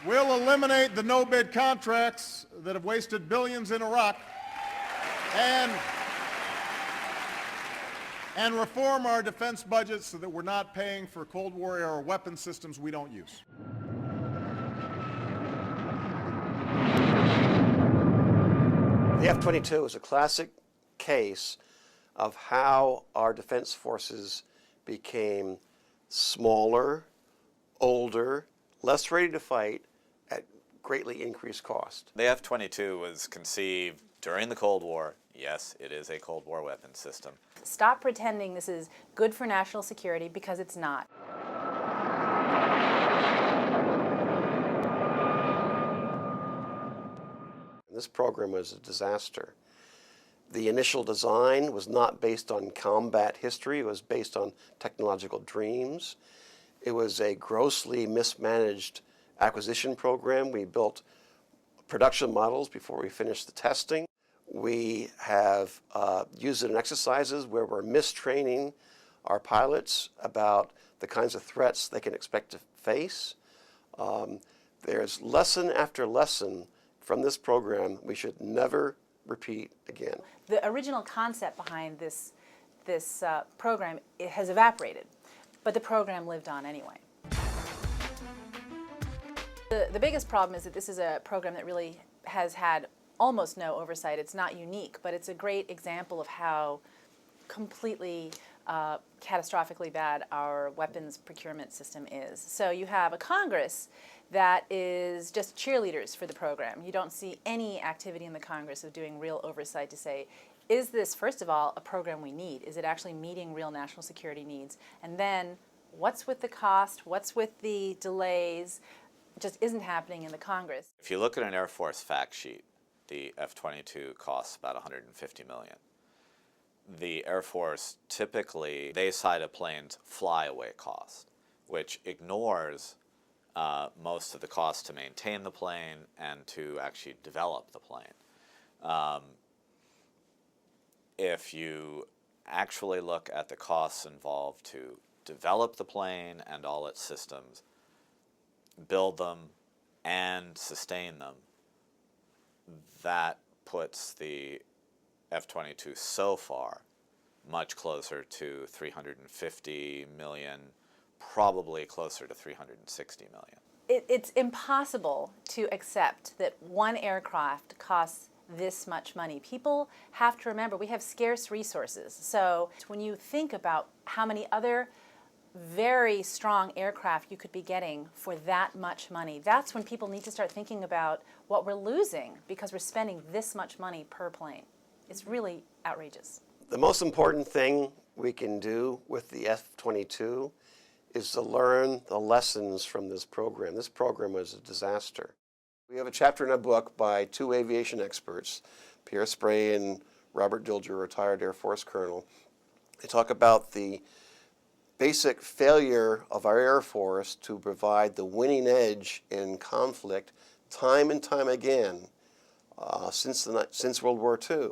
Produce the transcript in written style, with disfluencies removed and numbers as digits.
We'll eliminate the no-bid contracts that have wasted billions in Iraq and reform our defense budget so that we're not paying for Cold War-era weapon systems we don't use. The F-22 is a classic case of how our defense forces became smaller, older, less ready to fight at greatly increased cost. The F-22 was conceived during the Cold War. Yes, it is a Cold War weapon system. Stop pretending this is good for national security, because it's not. This program was a disaster. The initial design was not based on combat history. It was based on technological dreams. It was a grossly mismanaged acquisition program. We built production models before we finished the testing. We have used it in exercises where we're mistraining our pilots about the kinds of threats they can expect to face. There's lesson after lesson from this program we should never repeat again. The original concept behind this program, it has evaporated, but the program lived on anyway. The biggest problem is that this is a program that really has had almost no oversight. It's not unique, but it's a great example of how completely catastrophically bad our weapons procurement system is. So you have a Congress that is just cheerleaders for the program. You don't see any activity in the Congress of doing real oversight to say, is this, first of all, a program we need? Is it actually meeting real national security needs? And then, what's with the cost? What's with the delays? It just isn't happening in the Congress. If you look at an Air Force fact sheet, the F-22 costs about $150 million. The Air Force typically, they cite a plane's flyaway cost, which ignores most of the cost to maintain the plane and to actually develop the plane. If you actually look at the costs involved to develop the plane and all its systems, build them and sustain them, that puts the F-22 so far much closer to $350 million, probably closer to $360 million. It's impossible to accept that one aircraft costs this much money. People have to remember we have scarce resources. So when you think about how many other very strong aircraft you could be getting for that much money, that's when people need to start thinking about what we're losing because we're spending this much money per plane. It's really outrageous. The most important thing we can do with the F-22 is to learn the lessons from this program. This program was a disaster. We have a chapter in a book by two aviation experts, Pierre Spray and Robert Dilger, retired Air Force colonel. They talk about the basic failure of our Air Force to provide the winning edge in conflict time and time again since World War II.